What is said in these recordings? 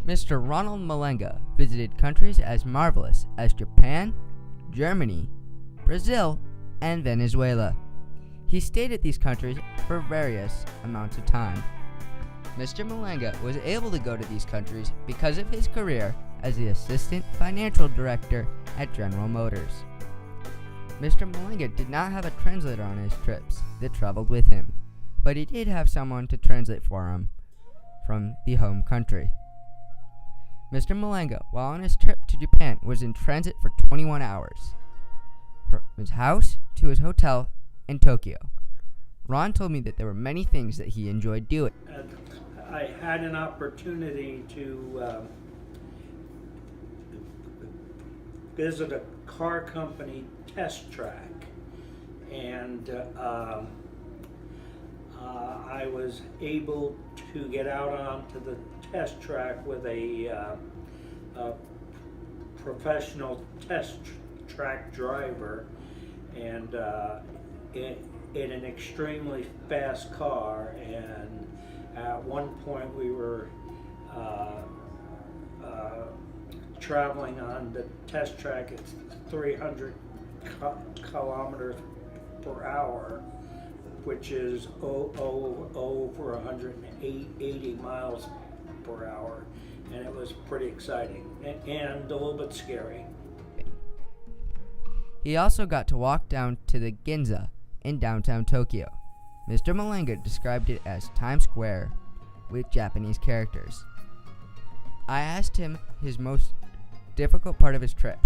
Mr. Ronald Malanga visited countries as marvelous as Japan, Germany, Brazil, and Venezuela. He stayed at these countries for various amounts of time. Mr. Malanga was able to go to these countries because of his career as the Assistant Financial Director at General Motors. Mr. Malanga did not have a translator on his trips that traveled with him, but he did have someone to translate for him from the home country. Mr. Malanga, while on his trip to Japan, was in transit for 21 hours, from his house to his hotel in Tokyo. Ron told me that there were many things that he enjoyed doing. I had an opportunity to visit a car company test track, and I was able to get out onto the test track with a professional test track driver, and in an extremely fast car. And at one point we were traveling on the test track at 300 kilometers per hour, which is over 180 miles per hour, and it was pretty exciting and a little bit scary. He also got to walk down to the Ginza in downtown Tokyo. Mr. Malanga described it as Times Square with Japanese characters. I asked him his most difficult part of his trip.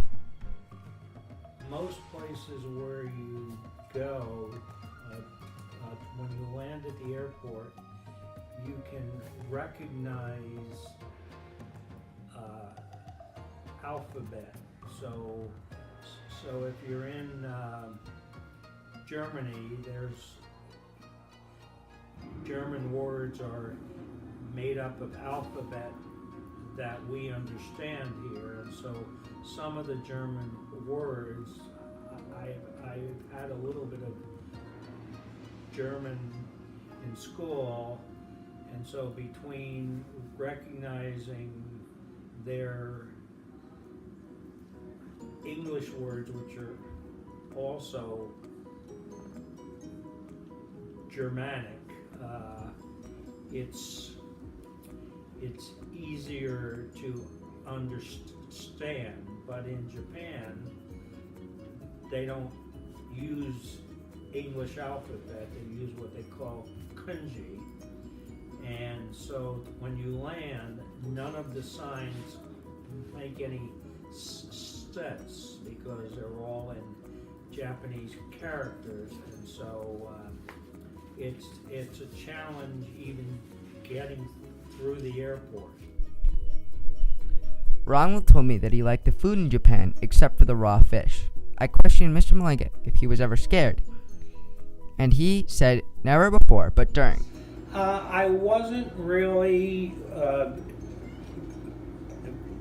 Most places where you go, when you land at the airport, you can recognize alphabet. So if you're in Germany, there's German words are made up of alphabet that we understand here, and so some of the German words, I've had a little bit of German in school, and so between recognizing their English words, which are also Germanic, it's easier to understand. But in Japan, they don't use English alphabet, they use what they call kanji. And so when you land, none of the signs make any sense because they're all in Japanese characters, and so it's a challenge even getting through the airport. Ronald told me that he liked the food in Japan except for the raw fish. I questioned Mr. Malanga if he was ever scared, and he said never before, but during. I wasn't really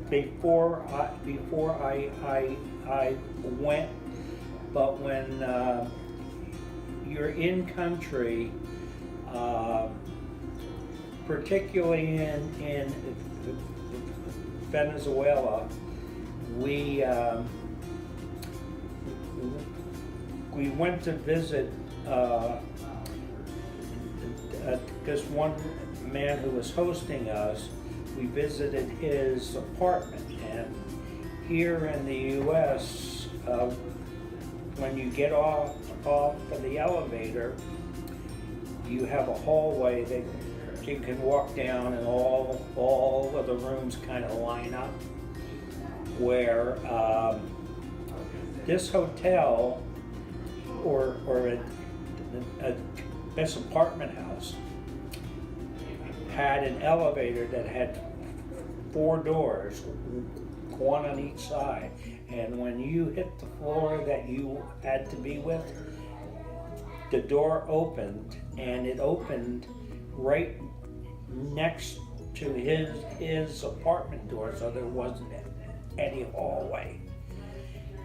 before I went, but when you're in country, particularly in Venezuela, we went to visit this one man who was hosting us. We visited his apartment, and here in the U.S., when you get off of the elevator, you have a hallway that you can walk down, and all of the rooms kind of line up. Where this hotel or this apartment house had an elevator that had 4 doors, one on each side, and when you hit the floor that you had to be with, the door opened, and it opened right next to his apartment door, so there wasn't any hallway.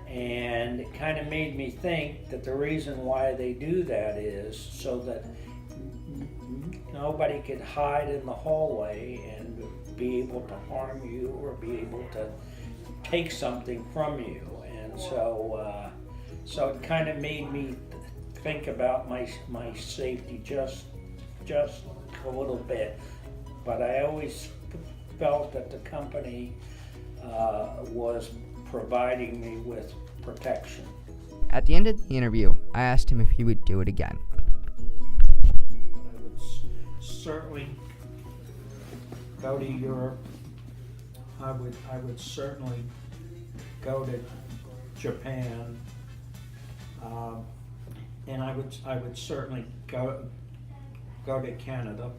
And it kind of made me think that the reason why they do that is so that nobody could hide in the hallway and be able to harm you or be able to take something from you. And so it kind of made me think about my safety just a little bit. But I always felt that the company was providing me with protection. At the end of the interview, I asked him if he would do it again. I would certainly go to Europe. I would certainly go to Japan, and I would certainly go to Canada.